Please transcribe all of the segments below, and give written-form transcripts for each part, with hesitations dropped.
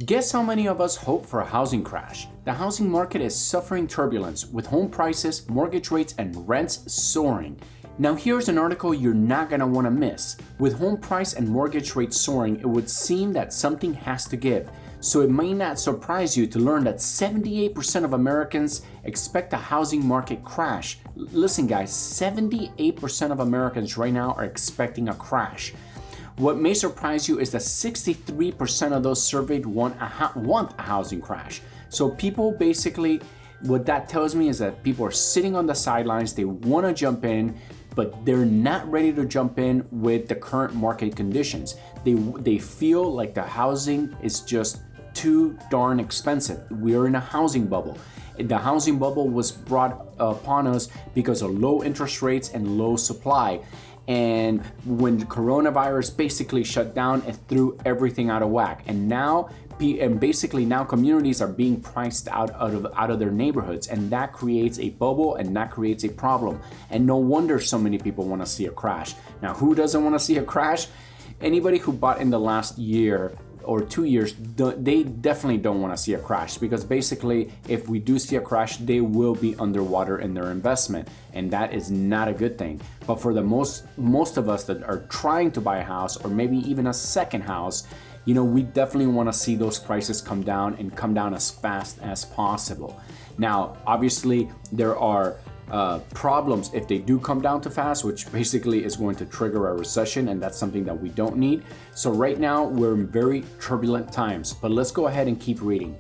Guess how many of us hope for a housing crash? The housing market is suffering turbulence with home prices, mortgage rates, and rents soaring. Now here's an article you're not going to want to miss. With home price and mortgage rates soaring, it would seem that something has to give. So it may not surprise you to learn that 78% of Americans expect a housing market crash. Listen guys, 78% of Americans right now are expecting a crash. What may surprise you is that 63% of those surveyed want a housing crash. So people basically, what that tells me is that people are sitting on the sidelines, they want to jump in, but they're not ready to jump in with the current market conditions. They feel like the housing is just too darn expensive. We are in a housing bubble. The housing bubble was brought upon us because of low interest rates and low supply. And when the coronavirus basically shut down, it threw everything out of whack. And basically now communities are being priced out of their neighborhoods, and that creates a bubble and that creates a problem. And no wonder so many people want to see a crash. Now, who doesn't want to see a crash? Anybody who bought in the last year or 2 years, they definitely don't want to see a crash, because basically if we do see a crash, they will be underwater in their investment, and that is not a good thing. But for the most of us that are trying to buy a house or maybe even a second house, we definitely want to see those prices come down and come down as fast as possible. Now, obviously there are problems if they do come down too fast, which basically is going to trigger a recession, and that's something that we don't need. So right now we're in very turbulent times, but let's go ahead and keep reading.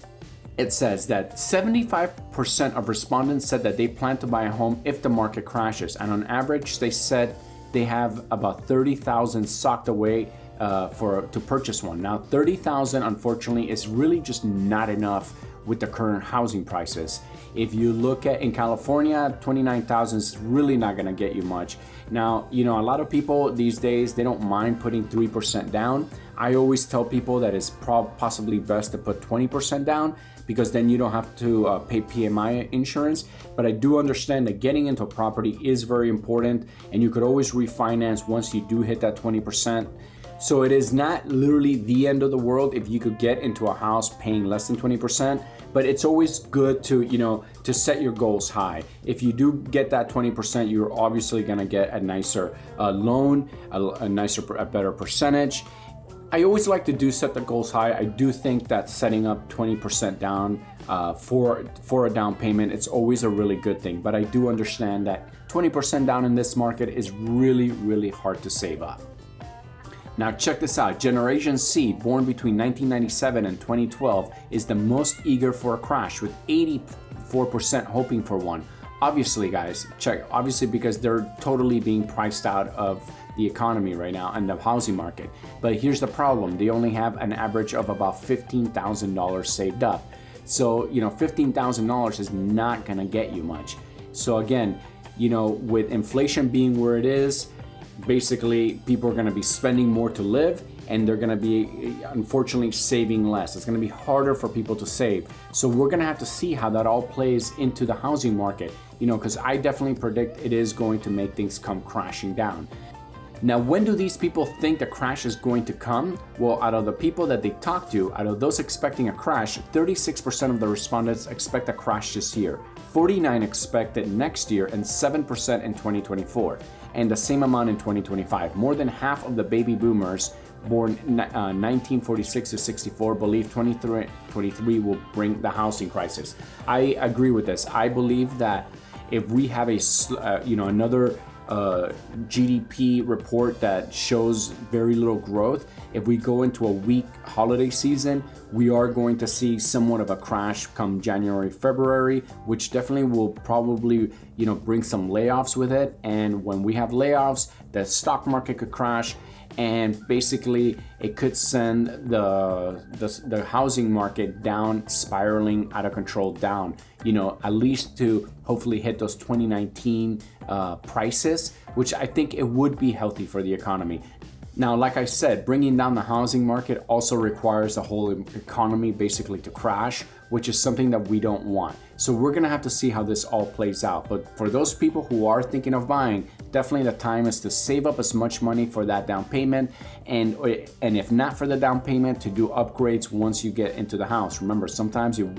It says that 75% of respondents said that they plan to buy a home if the market crashes, and on average they said they have about 30,000 socked away to purchase one. Now 30,000 unfortunately is really just not enough with the current housing prices. If you look at in California, 29,000 is really not going to get you much. Now, a lot of people these days, they don't mind putting 3% down. I always tell people that it's possibly best to put 20% down, because then you don't have to pay PMI insurance. But I do understand that getting into a property is very important, and you could always refinance once you do hit that 20%. So it is not literally the end of the world if you could get into a house paying less than 20%, but it's always good to set your goals high. If you do get that 20%, you're obviously gonna get a nicer loan, a better percentage. I always like to set the goals high. I do think that setting up 20% down for a down payment, it's always a really good thing. But I do understand that 20% down in this market is really, really hard to save up. Now check this out, Generation Z, born between 1997 and 2012, is the most eager for a crash, with 84% hoping for one. Obviously guys, obviously because they're totally being priced out of the economy right now and the housing market. But here's the problem, they only have an average of about $15,000 saved up. So, $15,000 is not gonna get you much. So again, with inflation being where it is, basically people are going to be spending more to live, and they're going to be unfortunately saving less. It's going to be harder for people to save. So we're going to have to see how that all plays into the housing market, because I definitely predict it is going to make things come crashing down. Now, when do these people think the crash is going to come? Well, out of the people that they talked to, out of those expecting a crash, 36% of the respondents expect a crash this year, 49% expect it next year, and 7% in 2024, and the same amount in 2025. More than half of the baby boomers born 1946 to 64 believe 2023 will bring the housing crisis. I agree with this. I believe that if we have another GDP report that shows very little growth, if we go into a weak holiday season, we are going to see somewhat of a crash come January, February, which definitely will probably, bring some layoffs with it. And when we have layoffs, the stock market could crash, and basically it could send the housing market down, spiraling out of control down, at least to hopefully hit those 2019 prices, which I think it would be healthy for the economy. Now, like I said, bringing down the housing market also requires the whole economy basically to crash, which is something that we don't want. So we're gonna have to see how this all plays out. But for those people who are thinking of buying, definitely the time is to save up as much money for that down payment, and if not for the down payment, to do upgrades once you get into the house. Remember, sometimes you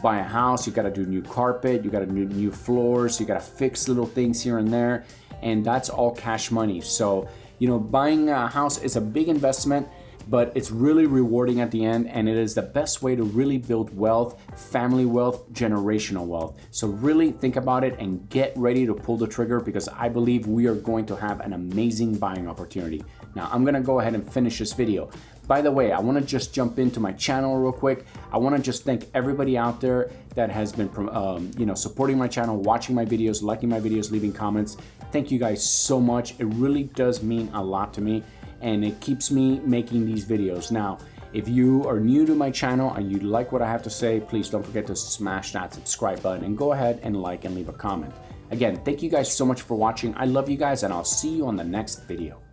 buy a house, you got to do new carpet, you got to do new floors, you got to fix little things here and there, and that's all cash money. So, you know, buying a house is a big investment, but it's really rewarding at the end, and it is the best way to really build wealth, family wealth, generational wealth. So really think about it and get ready to pull the trigger, because I believe we are going to have an amazing buying opportunity. Now, I'm gonna go ahead and finish this video. By the way, I wanna just jump into my channel real quick. I wanna just thank everybody out there that has been supporting my channel, watching my videos, liking my videos, leaving comments. Thank you guys so much. It really does mean a lot to me, and it keeps me making these videos. Now, if you are new to my channel and you like what I have to say, please don't forget to smash that subscribe button and go ahead and like and leave a comment. Again, thank you guys so much for watching. I love you guys, and I'll see you on the next video.